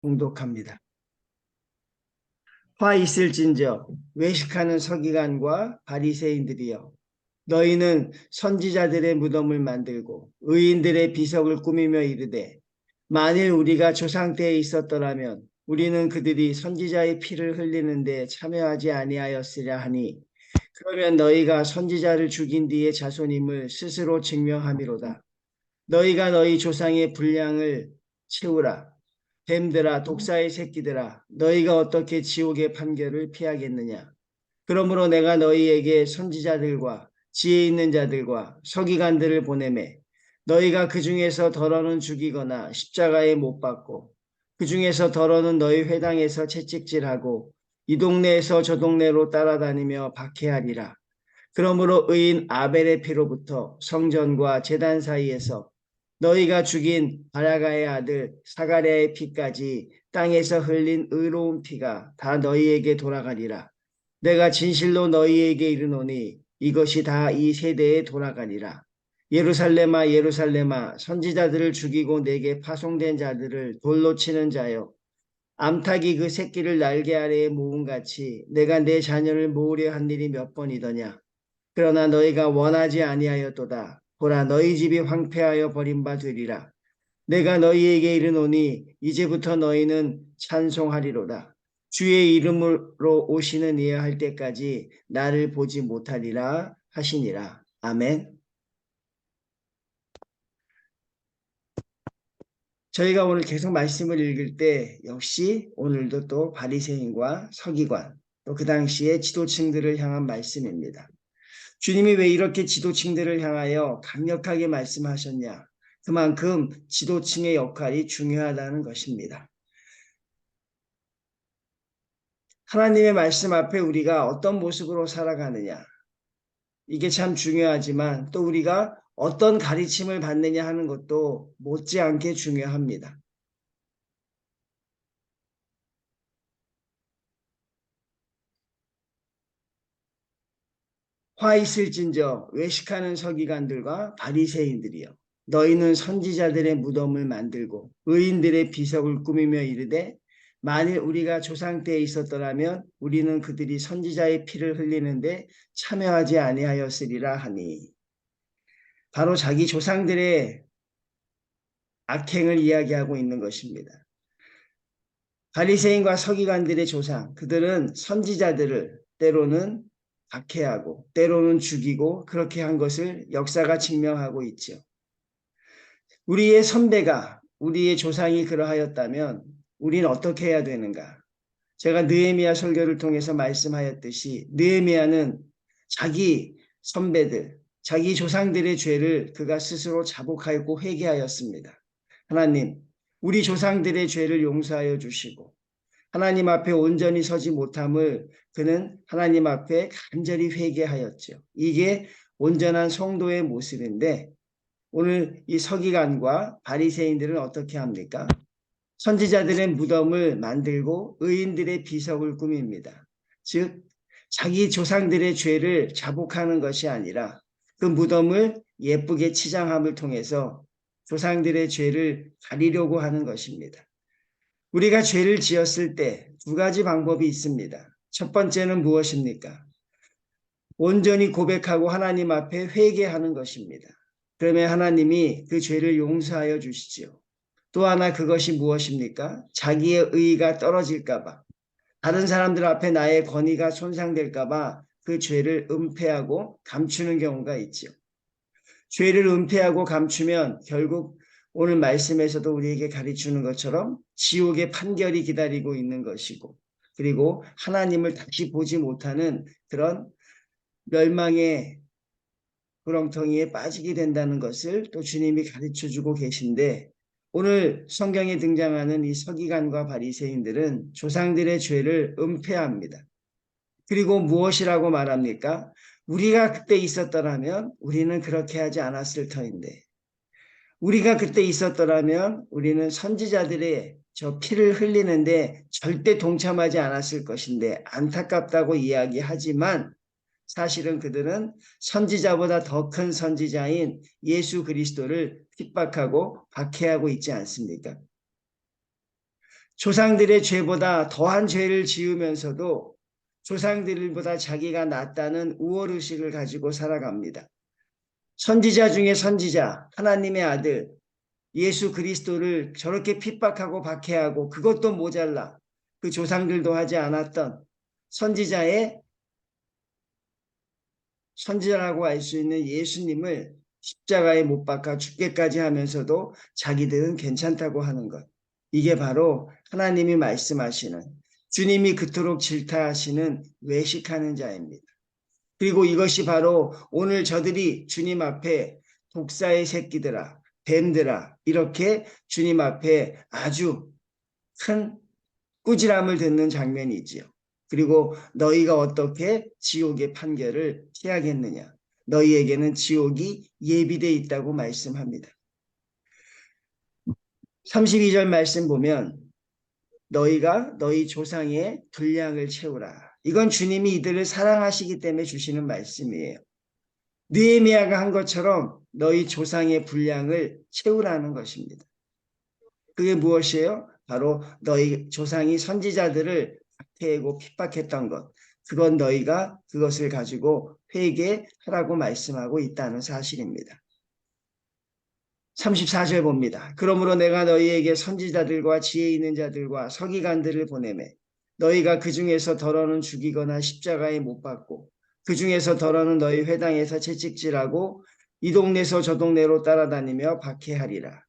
봉독합니다. 화 있을진저 외식하는 서기관과 바리새인들이여, 너희는 선지자들의 무덤을 만들고 의인들의 비석을 꾸미며 이르되, 만일 우리가 조상 때에 있었더라면 우리는 그들이 선지자의 피를 흘리는데 참여하지 아니하였으랴 하니, 그러면 너희가 선지자를 죽인 뒤의 자손임을 스스로 증명함이로다. 너희가 너희 조상의 분량을 채우라. 뱀들아, 독사의 새끼들아, 너희가 어떻게 지옥의 판결을 피하겠느냐? 그러므로 내가 너희에게 선지자들과 지혜 있는 자들과 서기관들을 보내매, 너희가 그 중에서 더러는 죽이거나 십자가에 못 박고, 그 중에서 더러는 너희 회당에서 채찍질하고 이 동네에서 저 동네로 따라다니며 박해하리라. 그러므로 의인 아벨의 피로부터 성전과 제단 사이에서 너희가 죽인 바라가의 아들 사가랴의 피까지 땅에서 흘린 의로운 피가 다 너희에게 돌아가리라. 내가 진실로 너희에게 이르노니 이것이 다 이 세대에 돌아가리라. 예루살렘아, 예루살렘아, 선지자들을 죽이고 내게 파송된 자들을 돌로 치는 자여, 암탉이 그 새끼를 날개 아래에 모은 같이 내가 내 자녀를 모으려 한 일이 몇 번이더냐. 그러나 너희가 원하지 아니하였도다. 보라, 너희 집이 황폐하여 버린 바 되리라. 내가 너희에게 이르노니 이제부터 너희는 찬송하리로다. 주의 이름으로 오시는 이에 할 때까지 나를 보지 못하리라 하시니라. 아멘. 저희가 오늘 계속 말씀을 읽을 때 역시 오늘도 또 바리새인과 서기관, 또 그 당시의 지도층들을 향한 말씀입니다. 주님이 왜 이렇게 지도층들을 향하여 강력하게 말씀하셨냐? 그만큼 지도층의 역할이 중요하다는 것입니다. 하나님의 말씀 앞에 우리가 어떤 모습으로 살아가느냐? 이게 참 중요하지만 또 우리가 어떤 가르침을 받느냐 하는 것도 못지않게 중요합니다. 화 있을진저 외식하는 서기관들과 바리새인들이여, 너희는 선지자들의 무덤을 만들고 의인들의 비석을 꾸미며 이르되, 만일 우리가 조상 때에 있었더라면 우리는 그들이 선지자의 피를 흘리는데 참여하지 아니하였으리라 하니, 바로 자기 조상들의 악행을 이야기하고 있는 것입니다. 바리새인과 서기관들의 조상, 그들은 선지자들을 때로는 박해하고 때로는 죽이고 그렇게 한 것을 역사가 증명하고 있죠. 우리의 선배가, 우리의 조상이 그러하였다면 우리는 어떻게 해야 되는가? 제가 느헤미야 설교를 통해서 말씀하였듯이 느헤미야는 자기 선배들, 자기 조상들의 죄를 그가 스스로 자복하였고 회개하였습니다. 하나님, 우리 조상들의 죄를 용서하여 주시고 하나님 앞에 온전히 서지 못함을 그는 하나님 앞에 간절히 회개하였죠. 이게 온전한 성도의 모습인데, 오늘 이 서기관과 바리새인들은 어떻게 합니까? 선지자들의 무덤을 만들고 의인들의 비석을 꾸밉니다. 즉 자기 조상들의 죄를 자복하는 것이 아니라 그 무덤을 예쁘게 치장함을 통해서 조상들의 죄를 가리려고 하는 것입니다. 우리가 죄를 지었을 때 두 가지 방법이 있습니다. 첫 번째는 무엇입니까? 온전히 고백하고 하나님 앞에 회개하는 것입니다. 그러면 하나님이 그 죄를 용서하여 주시지요. 또 하나, 그것이 무엇입니까? 자기의 의의가 떨어질까봐, 다른 사람들 앞에 나의 권위가 손상될까봐 그 죄를 은폐하고 감추는 경우가 있죠. 죄를 은폐하고 감추면 결국 오늘 말씀에서도 우리에게 가르치는 것처럼 지옥의 판결이 기다리고 있는 것이고, 그리고 하나님을 다시 보지 못하는 그런 멸망의 구렁텅이에 빠지게 된다는 것을 또 주님이 가르쳐주고 계신데, 오늘 성경에 등장하는 이 서기관과 바리새인들은 조상들의 죄를 은폐합니다. 그리고 무엇이라고 말합니까? 우리가 그때 있었더라면 우리는 그렇게 하지 않았을 터인데, 우리가 그때 있었더라면 우리는 선지자들의 저 피를 흘리는데 절대 동참하지 않았을 것인데 안타깝다고 이야기하지만, 사실은 그들은 선지자보다 더 큰 선지자인 예수 그리스도를 핍박하고 박해하고 있지 않습니까? 조상들의 죄보다 더한 죄를 지으면서도 조상들보다 자기가 낫다는 우월의식을 가지고 살아갑니다. 선지자 중에 선지자, 하나님의 아들 예수 그리스도를 저렇게 핍박하고 박해하고 그것도 모자라 그 조상들도 하지 않았던 선지자라고 할 수 있는 예수님을 십자가에 못 박아 죽게까지 하면서도 자기들은 괜찮다고 하는 것. 이게 바로 하나님이 말씀하시는, 주님이 그토록 질타하시는 외식하는 자입니다. 그리고 이것이 바로 오늘 저들이 주님 앞에 독사의 새끼들아, 뱀들아 이렇게 주님 앞에 아주 큰 꾸지람을 듣는 장면이지요. 그리고 너희가 어떻게 지옥의 판결을 피하겠느냐. 너희에게는 지옥이 예비되어 있다고 말씀합니다. 32절 말씀 보면 너희가 너희 조상의 분량을 채우라. 이건 주님이 이들을 사랑하시기 때문에 주시는 말씀이에요. 느헤미야가 한 것처럼 너희 조상의 분량을 채우라는 것입니다. 그게 무엇이에요? 바로 너희 조상이 선지자들을 박해하고 핍박했던 것. 그건 너희가 그것을 가지고 회개하라고 말씀하고 있다는 사실입니다. 34절 봅니다. 그러므로 내가 너희에게 선지자들과 지혜 있는 자들과 서기관들을 보내매 너희가 그 중에서 더러는 죽이거나 십자가에 못 박고 그 중에서 더러는 너희 회당에서 채찍질하고 이 동네에서 저 동네로 따라다니며 박해하리라.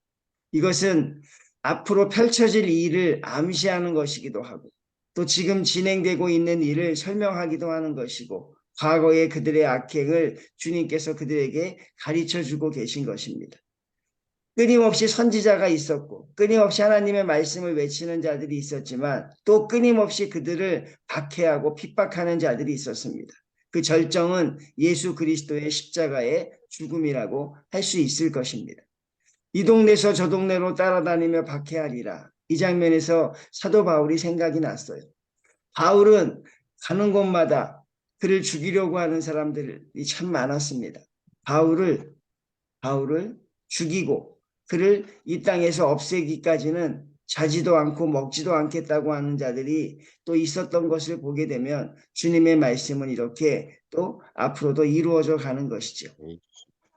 이것은 앞으로 펼쳐질 일을 암시하는 것이기도 하고 또 지금 진행되고 있는 일을 설명하기도 하는 것이고 과거의 그들의 악행을 주님께서 그들에게 가르쳐주고 계신 것입니다. 끊임없이 선지자가 있었고 끊임없이 하나님의 말씀을 외치는 자들이 있었지만 또 끊임없이 그들을 박해하고 핍박하는 자들이 있었습니다. 그 절정은 예수 그리스도의 십자가의 죽음이라고 할 수 있을 것입니다. 이 동네에서 저 동네로 따라다니며 박해하리라. 이 장면에서 사도 바울이 생각이 났어요. 바울은 가는 곳마다 그를 죽이려고 하는 사람들이 참 많았습니다. 바울을 죽이고 그를 이 땅에서 없애기까지는 자지도 않고 먹지도 않겠다고 하는 자들이 또 있었던 것을 보게 되면 주님의 말씀은 이렇게 또 앞으로도 이루어져 가는 것이죠.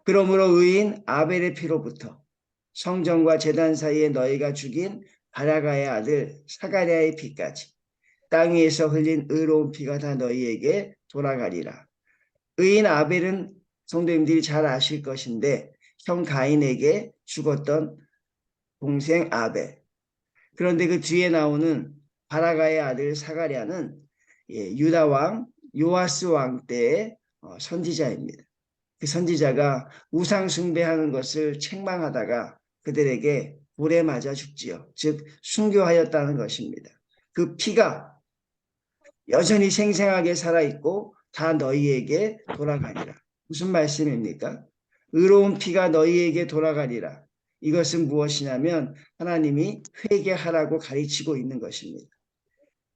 그러므로 의인 아벨의 피로부터 성전과 제단 사이에 너희가 죽인 바라가의 아들 사가랴의 피까지 땅 위에서 흘린 의로운 피가 다 너희에게 돌아가리라. 의인 아벨은 성도님들이 잘 아실 것인데 형 가인에게 죽었던 동생 아벨. 그런데 그 뒤에 나오는 바라가의 아들 사가랴는 유다 왕 요아스 왕 때의 선지자입니다. 그 선지자가 우상 숭배하는 것을 책망하다가 그들에게 돌에 맞아 죽지요. 즉 순교하였다는 것입니다. 그 피가 여전히 생생하게 살아있고 다 너희에게 돌아가리라. 무슨 말씀입니까? 의로운 피가 너희에게 돌아가리라. 이것은 무엇이냐면 하나님이 회개하라고 가르치고 있는 것입니다.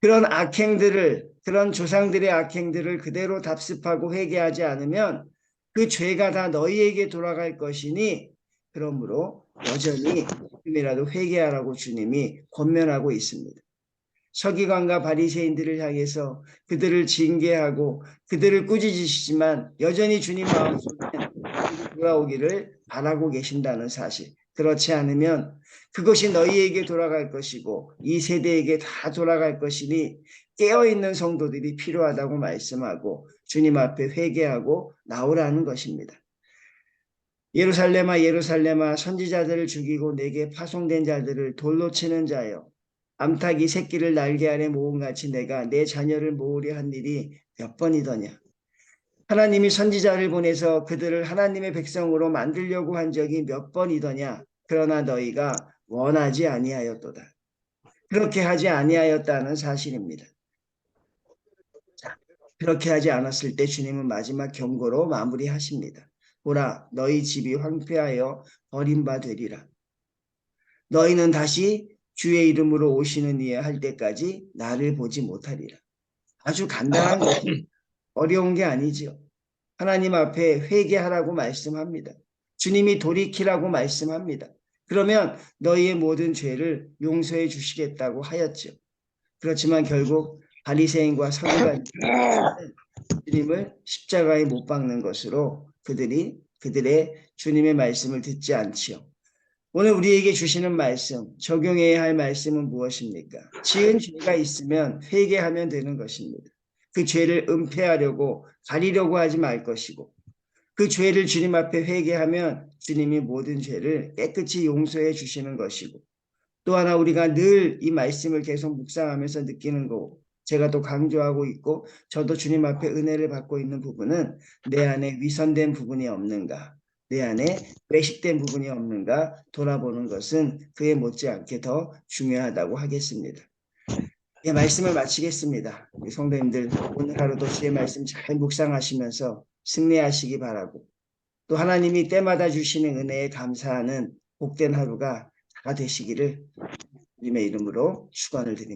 그런 조상들의 악행들을 그대로 답습하고 회개하지 않으면 그 죄가 다 너희에게 돌아갈 것이니 그러므로 여전히 지금이라도 회개하라고 주님이 권면하고 있습니다. 서기관과 바리새인들을 향해서 그들을 징계하고 그들을 꾸짖으시지만 여전히 주님 마음속에 돌아오기를 바라고 계신다는 사실. 그렇지 않으면 그것이 너희에게 돌아갈 것이고 이 세대에게 다 돌아갈 것이니 깨어있는 성도들이 필요하다고 말씀하고 주님 앞에 회개하고 나오라는 것입니다. 예루살렘아 예루살렘아 선지자들을 죽이고 내게 파송된 자들을 돌로 치는 자여 암탉이 새끼를 날개 아래 모음같이 내가 내 자녀를 모으려 한 일이 몇 번이더냐. 하나님이 선지자를 보내서 그들을 하나님의 백성으로 만들려고 한 적이 몇 번이더냐. 그러나 너희가 원하지 아니하였도다. 그렇게 하지 아니하였다는 사실입니다. 자, 그렇게 하지 않았을 때 주님은 마지막 경고로 마무리하십니다. 보라, 너희 집이 황폐하여 버림바 되리라. 너희는 다시 주의 이름으로 오시는 이에 할 때까지 나를 보지 못하리라. 아주 간단한 거, 어려운 게 아니죠. 하나님 앞에 회개하라고 말씀합니다. 주님이 돌이키라고 말씀합니다. 그러면 너희의 모든 죄를 용서해 주시겠다고 하였죠. 그렇지만 결국 바리새인과 서기관들은 주님을 십자가에 못 박는 것으로 그들의 주님의 말씀을 듣지 않지요. 오늘 우리에게 주시는 말씀, 적용해야 할 말씀은 무엇입니까? 지은 죄가 있으면 회개하면 되는 것입니다. 그 죄를 은폐하려고 가리려고 하지 말 것이고, 그 죄를 주님 앞에 회개하면 주님이 모든 죄를 깨끗이 용서해 주시는 것이고, 또 하나 우리가 늘 이 말씀을 계속 묵상하면서 느끼는 거, 제가 또 강조하고 있고 저도 주님 앞에 은혜를 받고 있는 부분은 내 안에 위선된 부분이 없는가, 내 안에 외식된 부분이 없는가 돌아보는 것은 그에 못지않게 더 중요하다고 하겠습니다. 예, 말씀을 마치겠습니다. 우리 성도님들 오늘 하루도 주의 말씀 잘 묵상하시면서 승리하시기 바라고, 또 하나님이 때마다 주시는 은혜에 감사하는 복된 하루가 다 되시기를 주님의 이름으로 축원을 드립니다.